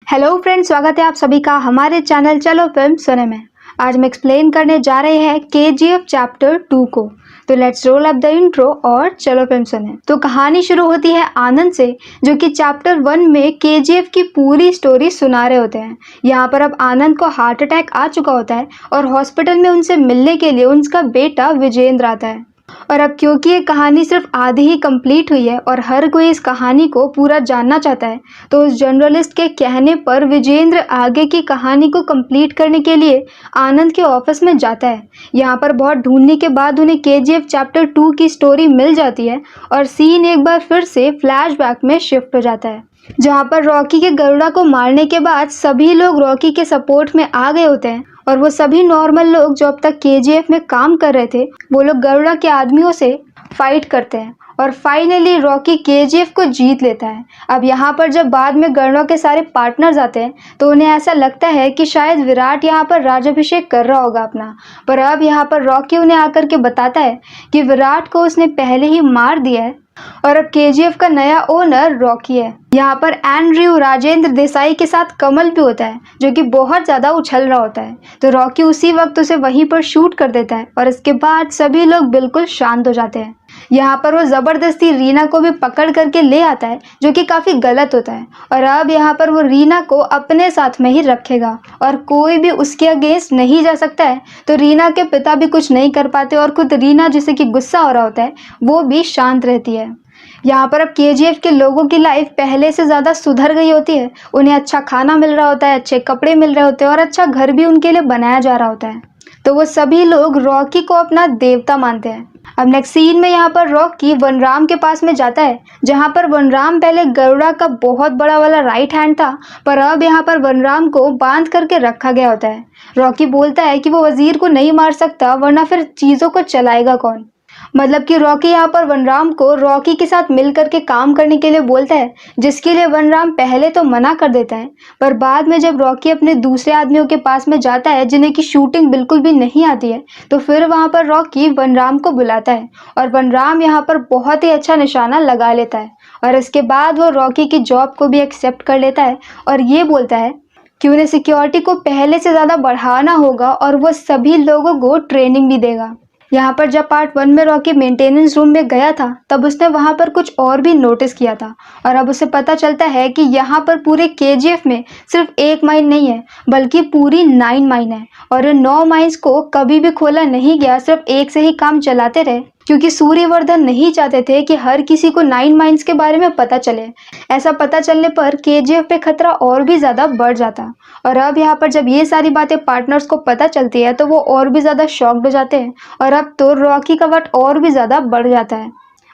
Hello friends, स्वागत है आप सभी का हमारे चैनल चलो फिल्म सुने में। आज हम एक्सप्लेन करने जा रहे हैं केजीएफ चैप्टर 2 को। तो let's roll up the intro और चलो फिल्म सुने। तो कहानी शुरू होती है आनंद से, जो कि चैप्टर 1 में केजीएफ की पूरी स्टोरी सुना रहे होते हैं। यहाँ पर अब आनंद को हार्ट अटैक आ चुका होता है और हॉस्पिटल में उनसे मिलने के लिए उनका बेटा विजेंद्र आता है। और अब क्योंकि ये कहानी सिर्फ आधी ही कंप्लीट हुई है और हर कोई इस कहानी को पूरा जानना चाहता है, तो उस जर्नलिस्ट के कहने पर विजेंद्र आगे की कहानी को कंप्लीट करने के लिए आनंद के ऑफिस में जाता है। यहाँ पर बहुत ढूंढने के बाद उन्हें केजीएफ चैप्टर 2 की स्टोरी मिल जाती है और सीन एक बार फिर से फ्लैशबैक में शिफ्ट हो जाता है, जहाँ पर रॉकी के गरुड़ा को मारने के बाद सभी लोग रॉकी के सपोर्ट में आ गए होते हैं और वो सभी नॉर्मल लोग जो अब तक केजीएफ में काम कर रहे थे, वो लोग गरुड़ा के आदमियों से फाइट करते हैं और फाइनली रॉकी केजीएफ को जीत लेता है। अब यहाँ पर जब बाद में गरुड़ा के सारे पार्टनर्स आते हैं तो उन्हें ऐसा लगता है कि शायद विराट यहाँ पर राज्याभिषेक कर रहा होगा अपना, पर अब यहाँ पर रॉकी उन्हें आकर के बताता है कि विराट को उसने पहले ही मार दिया है और अब केजीएफ का नया ओनर रॉकी है। यहाँ पर एंड्रयू राजेंद्र देसाई के साथ कमल भी होता है, जो कि बहुत ज़्यादा उछल रहा होता है। तो रॉकी उसी वक्त उसे वहीं पर शूट कर देता है और इसके बाद सभी लोग बिल्कुल शांत हो जाते हैं। यहाँ पर वो ज़बरदस्ती रीना को भी पकड़ करके ले आता है, जो कि काफ़ी गलत होता है। और अब यहाँ पर वो रीना को अपने साथ में ही रखेगा और कोई भी उसके अगेंस्ट नहीं जा सकता है। तो रीना के पिता भी कुछ नहीं कर पाते और खुद रीना, जिसे कि गुस्सा हो रहा होता है, वो भी शांत रहती है। यहाँ पर अब केजीएफ के लोगों की लाइफ पहले से ज़्यादा सुधर गई होती है। उन्हें अच्छा खाना मिल रहा होता है, अच्छे कपड़े मिल रहे होते हैं और अच्छा घर भी उनके लिए बनाया जा रहा होता है। तो वो सभी लोग रॉकी को अपना देवता मानते हैं। अब नेक्स्ट सीन में यहाँ पर रॉकी वनराम के पास में जाता है, जहाँ पर वनराम पहले गरुड़ा का बहुत बड़ा वाला राइट हैंड था, पर अब यहाँ पर वनराम को बांध करके रखा गया होता है। रॉकी बोलता है कि वो वजीर को नहीं मार सकता, वरना फिर चीज़ों को चलाएगा कौन। मतलब कि रॉकी यहाँ पर वनराम को रॉकी के साथ मिल करके काम करने के लिए बोलता है, जिसके लिए वनराम पहले तो मना कर देता है, पर बाद में जब रॉकी अपने दूसरे आदमियों के पास में जाता है जिन्हें की शूटिंग बिल्कुल भी नहीं आती है, तो फिर वहाँ पर रॉकी वनराम को बुलाता है और वनराम यहाँ पर बहुत ही अच्छा निशाना लगा लेता है और इसके बाद वो रॉकी की जॉब को भी एक्सेप्ट कर लेता है और ये बोलता है कि उन्हें सिक्योरिटी को पहले से ज़्यादा बढ़ाना होगा और वो सभी लोगों को ट्रेनिंग भी देगा। यहाँ पर जब पार्ट 1 में रॉकी मेंटेनेंस रूम में गया था, तब उसने वहाँ पर कुछ और भी नोटिस किया था और अब उसे पता चलता है कि यहाँ पर पूरे केजीएफ में सिर्फ एक माइन नहीं है, बल्कि पूरी 9 माइन है और इन 9 माइंस को कभी भी खोला नहीं गया, सिर्फ एक से ही काम चलाते रहे, क्योंकि सूर्यवर्धन नहीं चाहते थे कि हर किसी को 9 माइंस के बारे में पता चले। ऐसा पता चलने पर केजीएफ पे खतरा और भी ज़्यादा बढ़ जाता और अब यहाँ पर जब ये सारी बातें पार्टनर्स को पता चलती है तो वो और भी ज़्यादा शॉक्ड हो जाते हैं और अब तो रॉकी का वट और भी ज़्यादा बढ़ जाता है।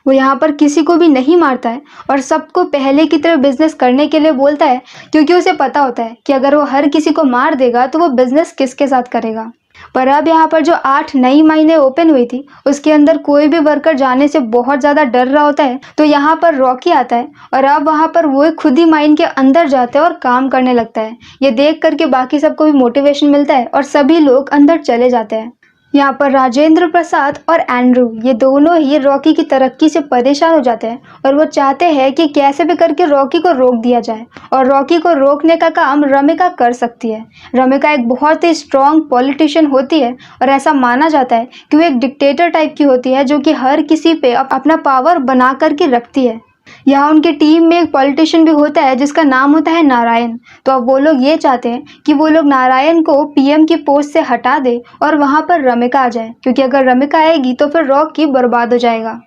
वो यहाँ पर किसी को भी नहीं मारता है और सबको पहले की तरह बिजनेस करने के लिए बोलता है, क्योंकि उसे पता होता है कि अगर वो हर किसी को मार देगा तो वो बिजनेस किसके साथ करेगा। पर अब यहाँ पर जो 8 नई माइनें ओपन हुई थी, उसके अंदर कोई भी वर्कर जाने से बहुत ज़्यादा डर रहा होता है। तो यहाँ पर रॉकी आता है और अब वहाँ पर वो खुद ही माइन के अंदर जाता है और काम करने लगता है। ये देख करके बाकी सबको भी मोटिवेशन मिलता है और सभी लोग अंदर चले जाते हैं। यहाँ पर राजेंद्र प्रसाद और एंड्रू, ये दोनों ही रॉकी की तरक्की से परेशान हो जाते हैं और वो चाहते हैं कि कैसे भी करके रॉकी को रोक दिया जाए और रॉकी को रोकने का काम रमिका कर सकती है। रमिका एक बहुत ही स्ट्रॉन्ग पॉलिटिशियन होती है और ऐसा माना जाता है कि वो एक डिक्टेटर टाइप की होती है, जो कि हर किसी पे अपना पावर बना करके रखती है। यहाँ उनकी टीम में एक पॉलिटिशियन भी होता है जिसका नाम होता है नारायण। तो अब वो लोग ये चाहते हैं कि वो लोग नारायण को पीएम की पोस्ट से हटा दे और वहाँ पर रमिका आ जाए, क्योंकि अगर रमिका आएगी तो फिर रॉकी बर्बाद हो जाएगा।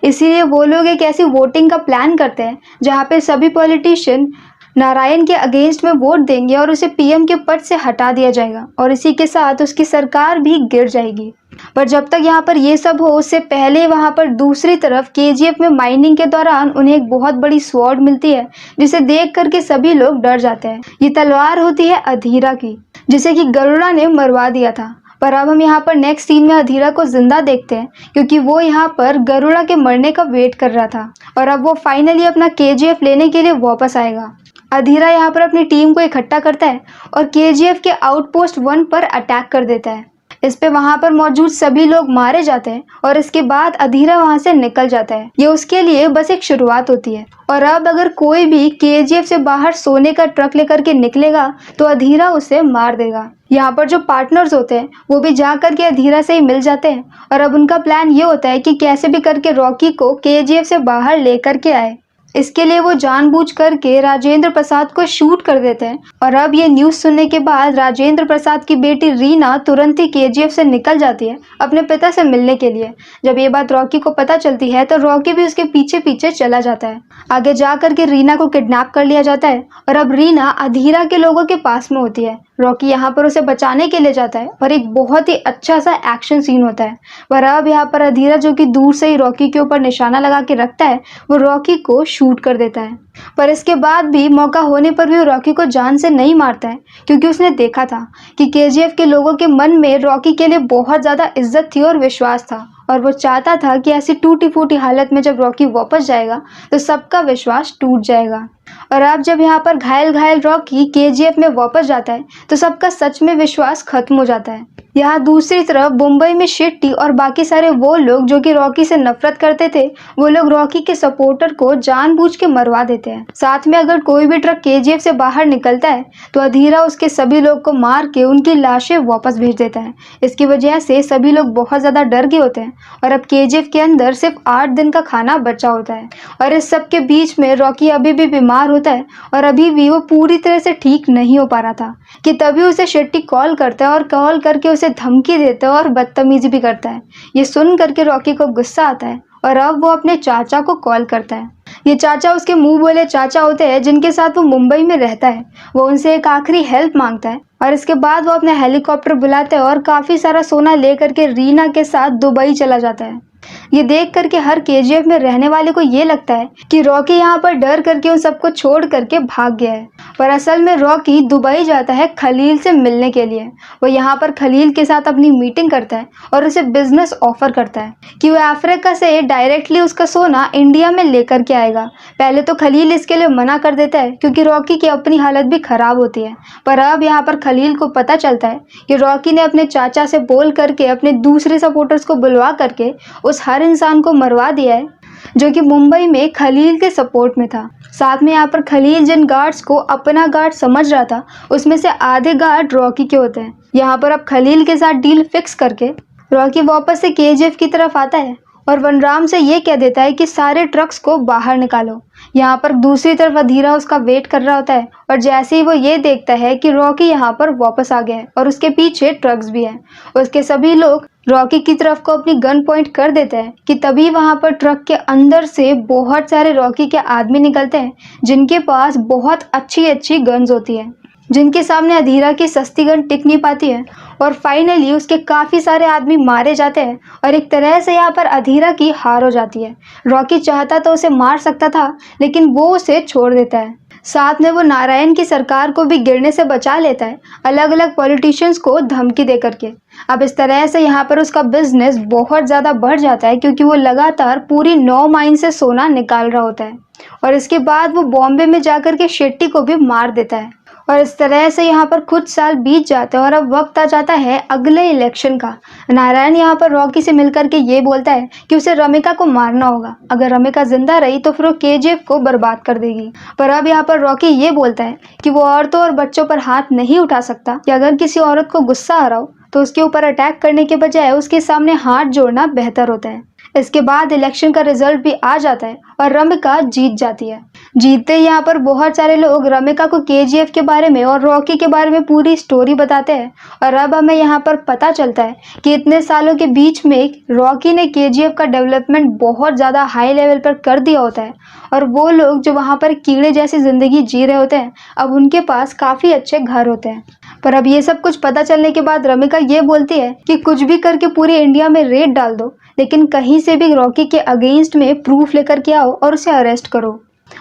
इसीलिए वो लोग एक ऐसी वोटिंग का प्लान करते हैं जहाँ पे सभी पॉलिटिशियन नारायण के अगेंस्ट में वोट देंगे और उसे पीएम के पद से हटा दिया जाएगा और इसी के साथ उसकी सरकार भी गिर जाएगी। पर जब तक यहाँ पर ये सब हो, उससे पहले वहाँ पर दूसरी तरफ केजीएफ में माइनिंग के दौरान उन्हें एक बहुत बड़ी स्वॉर्ड मिलती है, जिसे देख करके सभी लोग डर जाते हैं। ये तलवार होती है अधीरा की, जिसे कि गरुड़ा ने मरवा दिया था। पर अब हम यहाँ पर नेक्स्ट सीन में अधीरा को जिंदा देखते हैं, क्योंकि वो यहाँ पर गरुड़ा के मरने का वेट कर रहा था और अब वो फाइनली अपना केजीएफ लेने के लिए वापस आएगा। अधीरा यहाँ पर अपनी टीम को इकट्ठा करता है और केजीएफ के आउटपोस्ट 1 पर अटैक कर देता है। इस पे वहां पर मौजूद सभी लोग मारे जाते हैं और इसके बाद अधीरा वहां से निकल जाता है। ये उसके लिए बस एक शुरुआत होती है। और अब अगर कोई भी केजीएफ से बाहर सोने का ट्रक लेकर के निकलेगा तो अधीरा उसे मार देगा। यहाँ पर जो पार्टनर्स होते हैं वो भी जा करके अधीरा से ही मिल जाते हैं और अब उनका प्लान ये होता है कि कैसे भी करके रॉकी को केजीएफ से बाहर लेकर के आए। इसके लिए वो जानबूझ करके राजेंद्र प्रसाद को शूट कर देते हैं। और अब ये न्यूज़ सुनने के बाद राजेंद्र प्रसाद की बेटी रीना तुरंत ही केजीएफ से निकल जाती है अपने पिता से मिलने के लिए। जब ये बात रॉकी को पता चलती है तो रॉकी भी उसके पीछे पीछे चला जाता है। आगे जा करके रीना को किडनैप कर लिया जाता है और अब रीना अधीरा के लोगों के पास में होती है। रॉकी यहाँ पर उसे बचाने के लिए जाता है और एक बहुत ही अच्छा सा एक्शन सीन होता है। पर अब यहाँ पर अधीरा जो कि दूर से ही रॉकी के ऊपर निशाना लगा के रखता है वो रॉकी को शूट कर देता है। पर इसके बाद भी मौका होने पर भी वो रॉकी को जान से नहीं मारता है क्योंकि उसने देखा था कि केजीएफ के लोगों के मन में रॉकी के लिए बहुत ज़्यादा इज्जत थी और विश्वास था और वो चाहता था कि ऐसी टूटी फूटी हालत में जब रॉकी वापस जाएगा तो सबका विश्वास टूट जाएगा। और अब जब यहाँ पर घायल घायल रॉकी केजीएफ में वापस जाता है तो सबका सच में विश्वास खत्म हो जाता है। यहाँ दूसरी तरफ मुंबई में शेट्टी और बाकी सारे वो लोग जो कि रॉकी से नफरत करते थे वो लोग रॉकी के सपोर्टर को जानबूझ के मरवा देते हैं। साथ में अगर कोई भी ट्रक केजीएफ से बाहर निकलता है तो अधीरा उसके सभी लोग को मार के उनकी लाशें वापस भेज देता है। इसकी वजह से सभी लोग बहुत ज़्यादा डर गए होते हैं और अब केजीएफ के अंदर सिर्फ 8 दिन का खाना बचा होता है। और इस सब के बीच में रॉकी अभी भी बीमार होता है और अभी भी वो पूरी तरह से ठीक नहीं हो पा रहा था कि तभी उसे शेट्टी कॉल करता है और कॉल करके उसे धमकी देता है और बदतमीजी भी करता है। ये सुन करके रॉकी को गुस्सा आता है और अब वो अपने चाचा को कॉल करता है। ये चाचा उसके मुंह बोले चाचा होते हैं जिनके साथ वो मुंबई में रहता है। वो उनसे एक आखिरी हेल्प मांगता है और इसके बाद वो अपने हेलीकॉप्टर बुलाते हैं और काफ़ी सारा सोना लेकर के रीना के साथ दुबई चला जाता है। ये देख करके हर केजीएफ में रहने वाले को ये लगता है कि रॉकी यहाँ पर डर करके उन सबको छोड़ करके भाग गया है। पर असल में रॉकी दुबई जाता है खलील से मिलने के लिए। वो यहाँ पर खलील के साथ अपनी मीटिंग करता है और उसे बिजनेस ऑफर करता है कि वो अफ्रीका से डायरेक्टली उसका सोना इंडिया में लेकर के आएगा। पहले तो खलील इसके लिए मना कर देता है क्योंकि रॉकी की अपनी हालत भी खराब होती है। पर अब यहाँ पर खलील को पता चलता है कि रॉकी ने अपने चाचा से बोल करके अपने दूसरे सपोर्टर्स को बुलवा करके उस हर इंसान को मरवा दिया है जो कि मुंबई में खलील के सपोर्ट में था। साथ में यहाँ पर खलील जिन गार्ड्स को अपना गार्ड समझ रहा था उसमें से आधे गार्ड रॉकी के होते हैं। यहाँ पर अब खलील के साथ डील फिक्स करके रॉकी वापस से केजीएफ की तरफ आता है और वनराम से ये कह देता है कि सारे ट्रक्स को बाहर निकालो। यहाँ पर दूसरी तरफ अधीरा उसका वेट कर रहा होता है और जैसे ही वो ये देखता है कि रॉकी यहाँ पर वापस आ गया है और उसके पीछे ट्रक्स भी हैं, उसके सभी लोग रॉकी की तरफ को अपनी गन पॉइंट कर देते हैं कि तभी वहाँ पर ट्रक के अंदर से बहुत सारे रॉकी के आदमी निकलते हैं जिनके पास बहुत अच्छी अच्छी गन्स होती है, जिनके सामने अधीरा की सस्ती गन टिक नहीं पाती है। और फाइनली उसके काफ़ी सारे आदमी मारे जाते हैं और एक तरह से यहाँ पर अधीरा की हार हो जाती है। रॉकी चाहता तो उसे मार सकता था लेकिन वो उसे छोड़ देता है। साथ में वो नारायण की सरकार को भी गिरने से बचा लेता है अलग अलग पॉलिटिशियंस को धमकी दे करके। अब इस तरह से यहाँ पर उसका बिजनेस बहुत ज़्यादा बढ़ जाता है क्योंकि वो लगातार पूरी 9 माइन से सोना निकाल रहा होता है और इसके बाद वो बॉम्बे में जाकर के शेट्टी को भी मार देता है। और इस तरह से यहाँ पर कुछ साल बीत जाते हैं और अब वक्त आ जाता है अगले इलेक्शन का। नारायण यहाँ पर रॉकी से मिलकर के ये बोलता है कि उसे रमिका को मारना होगा, अगर रमिका जिंदा रही तो फिर वो केजीएफ को बर्बाद कर देगी। पर अब यहाँ पर रॉकी ये बोलता है कि वो औरतों और बच्चों पर हाथ नहीं उठा सकता कि अगर किसी औरत को गुस्सा आ रहा हो तो उसके ऊपर अटैक करने के बजाय उसके सामने हाथ जोड़ना बेहतर होता है। इसके बाद इलेक्शन का रिजल्ट भी आ जाता है और रमिका जीत जाती है। जीतते यहाँ पर बहुत सारे लोग रमिका को केजीएफ के बारे में और रॉकी के बारे में पूरी स्टोरी बताते हैं और अब हमें यहाँ पर पता चलता है कि इतने सालों के बीच में रॉकी ने केजीएफ का डेवलपमेंट बहुत ज़्यादा हाई लेवल पर कर दिया होता है और वो लोग जो वहाँ पर कीड़े जैसी ज़िंदगी जी रहे होते हैं अब उनके पास काफ़ी अच्छे घर होते हैं। पर अब ये सब कुछ पता चलने के बाद रमिका ये बोलती है कि कुछ भी करके पूरे इंडिया में रेड डाल दो लेकिन कहीं से भी रॉकी के अगेंस्ट में प्रूफ लेकर के आओ और उसे अरेस्ट करो।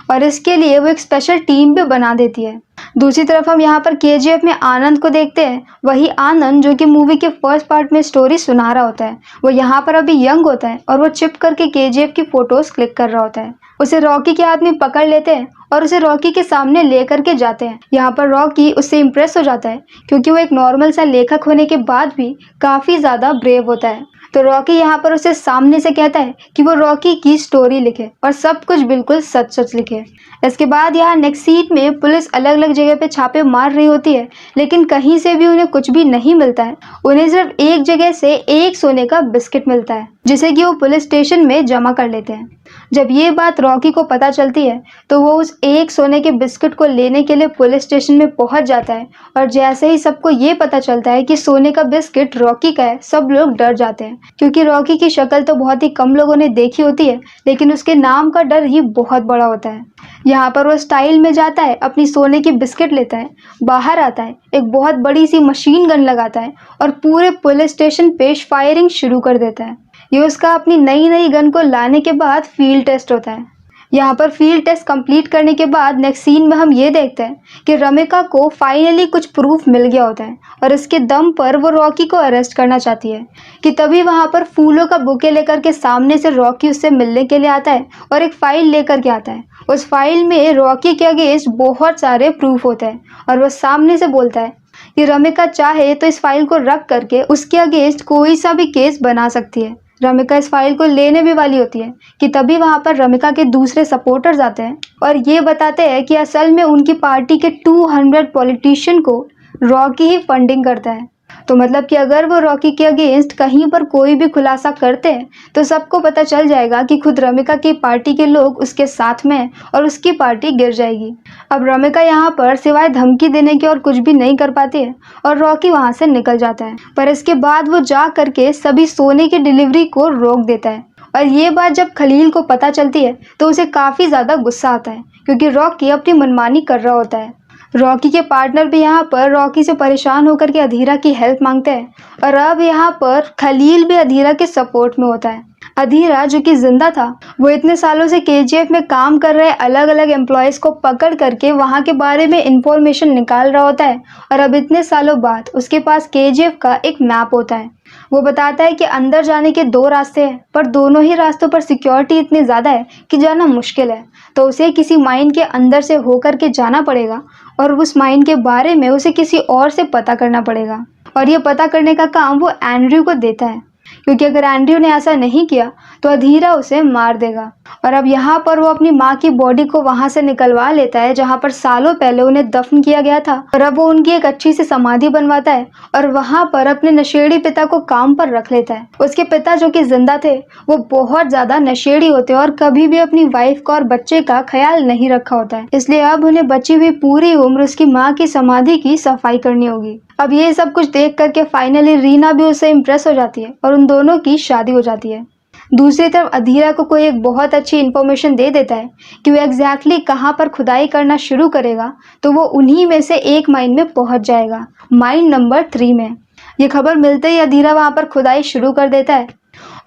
और इसके लिए वो एक स्पेशल टीम भी बना देती है। दूसरी तरफ हम यहाँ पर केजीएफ में आनंद को देखते हैं। वही आनंद जो कि मूवी के फर्स्ट पार्ट में स्टोरी सुना रहा होता है, वो यहाँ पर अभी यंग होता है और वो चिप करके केजीएफ की फोटोज क्लिक कर रहा होता है। उसे रॉकी के हाथ में पकड़ लेते हैं और उसे रॉकी के सामने लेकर के जाते हैं। यहाँ पर रॉकी उससे इम्प्रेस हो जाता है क्योंकि वो एक नॉर्मल सा लेखक होने के बाद भी काफी ज्यादा ब्रेव होता है। तो रॉकी यहाँ पर उसे सामने से कहता है कि वो रॉकी की स्टोरी लिखे और सब कुछ बिल्कुल सच सच लिखे। इसके बाद यहाँ नेक्स्ट सीट में पुलिस अलग अलग जगह पे छापे मार रही होती है, लेकिन कहीं से भी उन्हें कुछ भी नहीं मिलता है। उन्हें सिर्फ एक जगह से एक सोने का बिस्किट मिलता है जिसे कि वो पुलिस स्टेशन में जमा कर लेते हैं। जब ये बात रॉकी को पता चलती है तो वो उस एक सोने के बिस्किट को लेने के लिए पुलिस स्टेशन में पहुंच जाता है और जैसे ही सबको ये पता चलता है कि सोने का बिस्किट रॉकी का है, सब लोग डर जाते हैं क्योंकि रॉकी की शक्ल तो बहुत ही कम लोगों ने देखी होती है, लेकिन उसके नाम का डर ही बहुत बड़ा होता है। यहाँ पर वो स्टाइल में जाता है, अपनी सोने की बिस्किट लेता है, बाहर आता है, एक बहुत बड़ी सी मशीन गन लगाता है और पूरे पुलिस स्टेशन पे फायरिंग शुरू कर देता है। ये उसका अपनी नई गन को लाने के बाद फील्ड टेस्ट होता है। यहाँ पर फील्ड टेस्ट कंप्लीट करने के बाद नेक्स्ट सीन में हम ये देखते हैं कि रमिका को फाइनली कुछ प्रूफ मिल गया होता है और इसके दम पर वो रॉकी को अरेस्ट करना चाहती है कि तभी वहाँ पर फूलों का बुके लेकर के सामने से रॉकी उससे मिलने के लिए आता है और एक फाइल लेकर के आता है। उस फाइल में रॉकी के अगेंस्ट बहुत सारे प्रूफ होते हैं और वह सामने से बोलता है कि रमिका चाहे तो इस फाइल को रख करके उसके अगेंस्ट कोई सा भी केस बना सकती है। रमिका इस फाइल को लेने भी वाली होती है कि तभी वहां पर रमिका के दूसरे सपोर्टर्स आते हैं और ये बताते हैं कि असल में उनकी पार्टी के 200 पॉलिटिशियन को रॉकी ही फंडिंग करता है। तो मतलब कि अगर वो रॉकी के अगेंस्ट कहीं पर कोई भी खुलासा करते हैं तो सबको पता चल जाएगा कि खुद रमिका की पार्टी के लोग उसके साथ में हैं और उसकी पार्टी गिर जाएगी। अब रमिका यहाँ पर सिवाय धमकी देने के और कुछ भी नहीं कर पाती है और रॉकी वहाँ से निकल जाता है, पर इसके बाद वो जा करके सभी सोने की डिलीवरी को रोक देता है। और ये बात जब खलील को पता चलती है तो उसे काफ़ी ज़्यादा गुस्सा आता है क्योंकि रॉकी अपनी मनमानी कर रहा होता है। रॉकी के पार्टनर भी यहाँ पर रॉकी से परेशान होकर के अधीरा की हेल्प मांगते हैं और अब यहाँ पर खलील भी अधीरा के सपोर्ट में होता है। अधीरा जो कि जिंदा था, वो इतने सालों से केजीएफ में काम कर रहे अलग अलग एम्प्लॉयज को पकड़ करके वहाँ के बारे में इंफॉर्मेशन निकाल रहा होता है और अब इतने सालों बाद उसके पास केजीएफ का एक मैप होता है। वो बताता है कि अंदर जाने के 2 रास्ते हैं, पर दोनों ही रास्तों पर सिक्योरिटी इतनी ज़्यादा है कि जाना मुश्किल है, तो उसे किसी माइन के अंदर से होकर के जाना पड़ेगा और उस माइन के बारे में उसे किसी और से पता करना पड़ेगा। और ये पता करने का काम वो एंड्रयू को देता है क्योंकि अगर एंड्रयू ने ऐसा नहीं किया तो अधीरा उसे मार देगा। और अब यहाँ पर वो अपनी माँ की बॉडी को वहाँ से निकलवा लेता है जहाँ पर सालों पहले उन्हें दफन किया गया था और अब वो उनकी एक अच्छी सी समाधि बनवाता है और वहाँ पर अपने नशेड़ी पिता को काम पर रख लेता है। उसके पिता जो कि जिंदा थे वो बहुत ज्यादा नशेड़ी होते और कभी भी अपनी वाइफ का और बच्चे का ख्याल नहीं रखा होता है, इसलिए अब उन्हें बची हुई पूरी उम्र उसकी माँ की समाधि की सफाई करनी होगी। अब ये सब कुछ देख करके फाइनली रीना भी उससे इम्प्रेस हो जाती है और उन दोनों की शादी हो जाती है। दूसरी तरफ अधीरा को कोई एक बहुत अच्छी इन्फॉर्मेशन दे देता है कि वो एग्जैक्टली कहाँ पर खुदाई करना शुरू करेगा, तो वो उन्हीं में से एक माइन में पहुंच जाएगा, माइन नंबर 3 में। ये खबर मिलते ही अधीरा वहाँ पर खुदाई शुरू कर देता है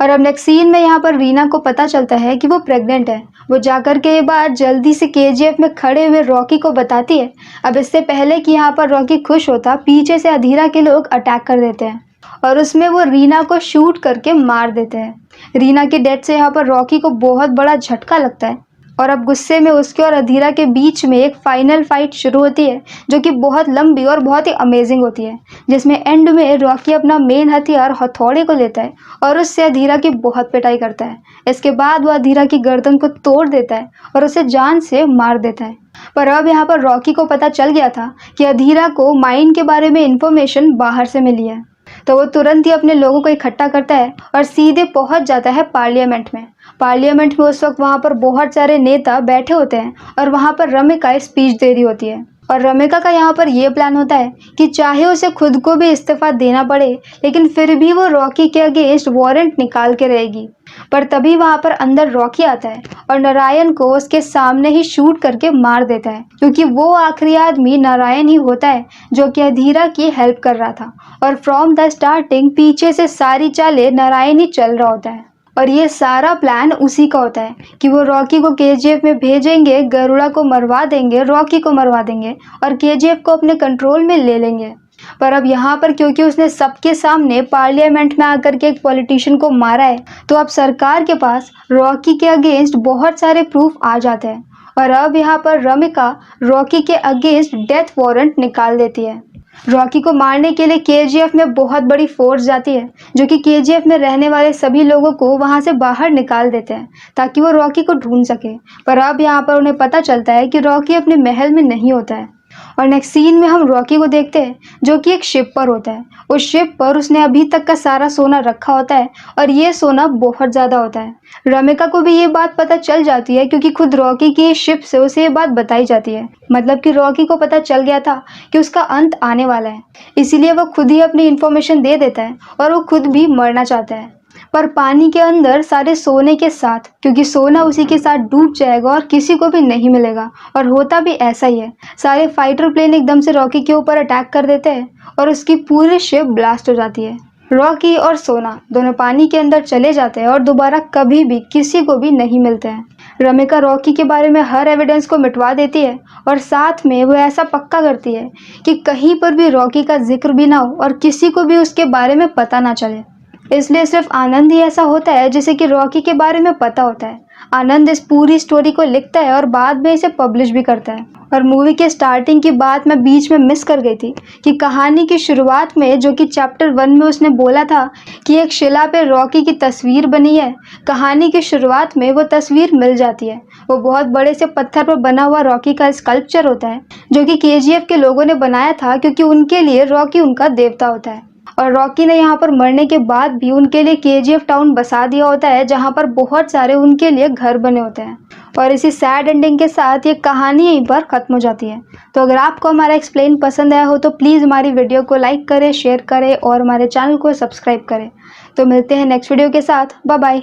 और अब नेक्स्ट सीन में यहाँ पर रीना को पता चलता है कि वो प्रेग्नेंट है। वो जाकर के ये बात जल्दी से केजीएफ में खड़े हुए रॉकी को बताती है। अब इससे पहले कि यहाँ पर रॉकी खुश होता, पीछे से अधीरा के लोग अटैक कर देते हैं और उसमें वो रीना को शूट करके मार देते हैं। रीना की डेथ से यहाँ पर रॉकी को बहुत बड़ा झटका लगता है और अब गुस्से में उसके और अधीरा के बीच में एक फाइनल फाइट शुरू होती है जो कि बहुत लंबी और बहुत ही अमेजिंग होती है, जिसमें एंड में रॉकी अपना मेन हथियार हथौड़े को लेता है और उससे अधीरा की बहुत पिटाई करता है। इसके बाद वो अधीरा की गर्दन को तोड़ देता है और उसे जान से मार देता है। पर अब यहाँ पर रॉकी को पता चल गया था कि अधीरा को माइन के बारे में इंफॉर्मेशन बाहर से मिली है, तो वो तुरंत ही अपने लोगों को इकट्ठा करता है और सीधे पहुंच जाता है पार्लियामेंट में। पार्लियामेंट में उस वक्त वहां पर बहुत सारे नेता बैठे होते हैं और वहां पर रमिका स्पीच दे रही होती है और रमिका का यहाँ पर यह प्लान होता है कि चाहे उसे खुद को भी इस्तीफा देना पड़े, लेकिन फिर भी वो रॉकी के अगेंस्ट वारंट निकाल के रहेगी। पर तभी वहां पर अंदर रॉकी आता है और नारायण को उसके सामने ही शूट करके मार देता है, क्योंकि वो आखिरी आदमी नारायण ही होता है जो कि अधीरा की हेल्प कर रहा था और फ्रॉम द स्टार्टिंग पीछे से सारी चालें नारायण ही चल रहा होता है। और ये सारा प्लान उसी का होता है कि वो रॉकी को केजीएफ में भेजेंगे, गरुड़ा को मरवा देंगे, रॉकी को मरवा देंगे और केजीएफ को अपने कंट्रोल में ले लेंगे। पर अब यहाँ पर क्योंकि उसने सबके सामने पार्लियामेंट में आकर के एक पॉलिटिशियन को मारा है, तो अब सरकार के पास रॉकी के अगेंस्ट बहुत सारे प्रूफ आ जाते हैं और अब यहाँ पर रमिका रॉकी के अगेंस्ट डेथ वारंट निकाल देती है। रॉकी को मारने के लिए केजीएफ में बहुत बड़ी फोर्स जाती है, जो कि केजीएफ में रहने वाले सभी लोगों को वहां से बाहर निकाल देते हैं ताकि वो रॉकी को ढूंढ सके। पर अब यहाँ पर उन्हें पता चलता है कि रॉकी अपने महल में नहीं होता है और नेक्स्ट सीन में हम रॉकी को देखते हैं जो कि एक शिप पर होता है। उस शिप पर उसने अभी तक का सारा सोना रखा होता है और ये सोना बहुत ज़्यादा होता है। रमिका को भी ये बात पता चल जाती है क्योंकि खुद रॉकी की शिप से उसे ये बात बताई जाती है। मतलब कि रॉकी को पता चल गया था कि उसका अंत आने वाला है, इसीलिए वो खुद ही अपनी इन्फॉर्मेशन दे देता है और वो खुद भी मरना चाहता है, पर पानी के अंदर सारे सोने के साथ, क्योंकि सोना उसी के साथ डूब जाएगा और किसी को भी नहीं मिलेगा। और होता भी ऐसा ही है। सारे फाइटर प्लेन एकदम से रॉकी के ऊपर अटैक कर देते हैं और उसकी पूरी शिप ब्लास्ट हो जाती है। रॉकी और सोना दोनों पानी के अंदर चले जाते हैं और दोबारा कभी भी किसी को भी नहीं मिलते हैं। रमिका रॉकी के बारे में हर एविडेंस को मिटवा देती है और साथ में वो ऐसा पक्का करती है कि कहीं पर भी रॉकी का जिक्र भी ना हो और किसी को भी उसके बारे में पता ना चले। इसलिए सिर्फ आनंद ही ऐसा होता है जिसे कि रॉकी के बारे में पता होता है। आनंद इस पूरी स्टोरी को लिखता है और बाद में इसे पब्लिश भी करता है। और मूवी के स्टार्टिंग की बात मैं बीच में मिस कर गई थी कि कहानी की शुरुआत में जो कि चैप्टर 1 में उसने बोला था कि एक शिला पे रॉकी की तस्वीर बनी है, कहानी की शुरुआत में वो तस्वीर मिल जाती है। वो बहुत बड़े से पत्थर पर बना हुआ रॉकी का स्कल्पचर होता है जो कि केजीएफ के लोगों ने बनाया था, क्योंकि उनके लिए रॉकी उनका देवता होता है। और रॉकी ने यहाँ पर मरने के बाद भी उनके लिए केजीएफ टाउन बसा दिया होता है, जहाँ पर बहुत सारे उनके लिए घर बने होते हैं। और इसी सैड एंडिंग के साथ ये कहानी यहीं पर ख़त्म हो जाती है। तो अगर आपको हमारा एक्सप्लेन पसंद आया हो तो प्लीज़ हमारी वीडियो को लाइक करें, शेयर करें और हमारे चैनल को सब्सक्राइब करें। तो मिलते हैं नेक्स्ट वीडियो के साथ। Bye bye.